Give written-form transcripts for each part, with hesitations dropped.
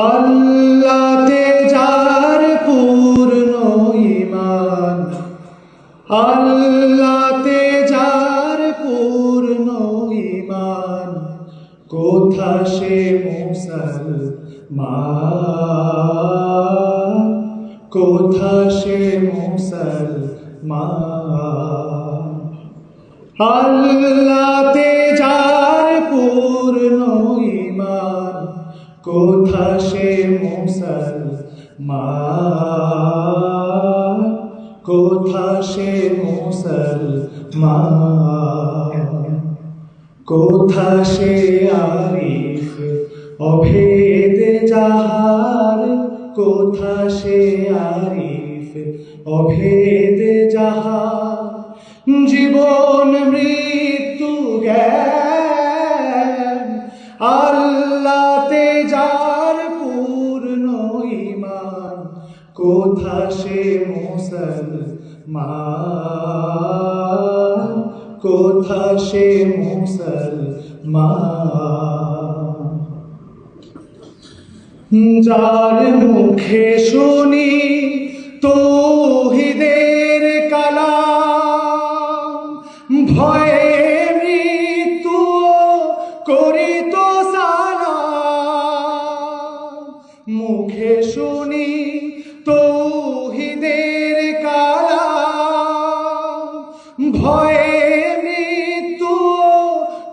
আল্লাহতে যার পূর্ণ ঈমান, আল্লাহতে যার পূর্ণ ঈমান, কোথা সে মুসলমান, কোথা সে মুসলমান। আল্লাহতে যার পূর্ণ ঈমান, কোথা সে মুসলমান, কোথা সে মুসলমান। কোথা সে আরিফ অভেদ যাহার, কোথা সে আরিফ অভেদ যাহার, জীবন মৃত্যু জ্ঞান। আল্লাহতে যার পূর্ণ ঈমান, কোথা সে মুসলমান, কোথা সে মুসলমান। যার মুখে শুনি তৌহিদের কালাম, ভয়ে মৃত্যু করিত সালাম। মুখে শুনি তৌহিদের কালাম, ভয়ে মৃত্যু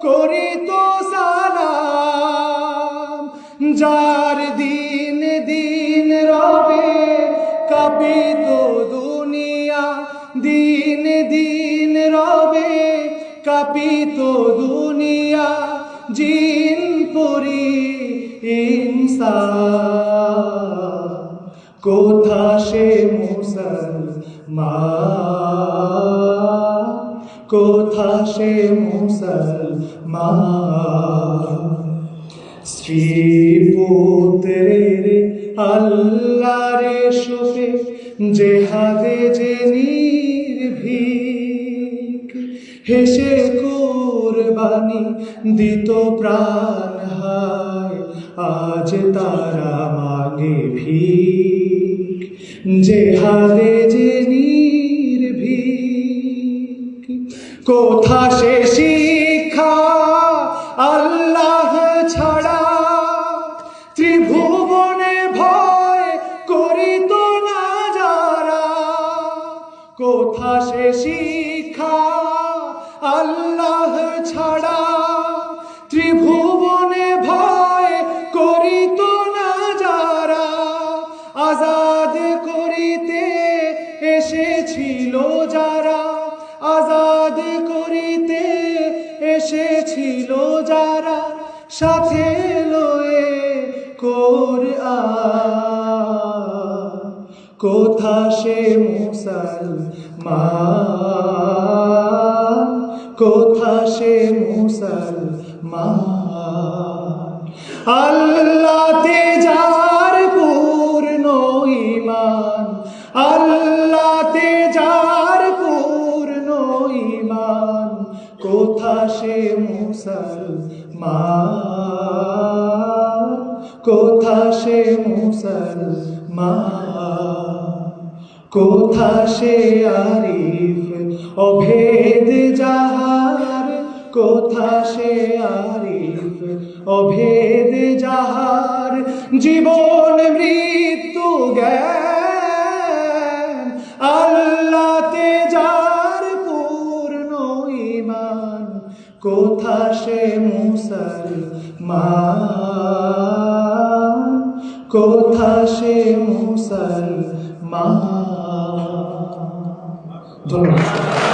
করিত সালাম। যার দিন দিন রবে কাঁপিত দুনিয়া, দিন দিন রবে কাঁপিত দুনিয়া। জিন পরি ইনসান, কোথা সে মুসলমান, কোথা সে মুসলমান। স্ত্রী পুত্রের আল্লাহরে শোকে, জেহাদে যে নির্ভীক, হেসে কুরবানি দিত প্রাণ হায়, আজ তারা মাগে ভিক। জেহাদে যে নির্ভীক, কোথা সে শিক্ষা আল্লাহ ছাড়া, ত্রিভুবনে ভয় করিত না যারা। কোথা সে শিক্ষা আল্লাহ ছাড়া, ত্রিভুবনে ভয় করিত না যারা। আজাদ করিতে এসেছিল যারা, আজাদ করিতে এসেছিল যারা, সাথে লয়ে কোরআন। কোথা সে মুসলমান, কোথা সে মুসলমান। আল্লাহতে যার পূর্ণ ঈমান, আল্লাহতে যার পূর্ণ ঈমান, কোথা সে মুসলমান, কোথা সে মুসলমান। কোথা সে আরিফ অভেদ যাহার, কোথা সে আরিফ অভেদ যাহার, জীবন মৃত্যু জ্ঞান। আল্লাহতে যার পূর্ণ ঈমান, কোথা সে মুসলমান, কোথা সে মুসলমান। ধন্যবাদ।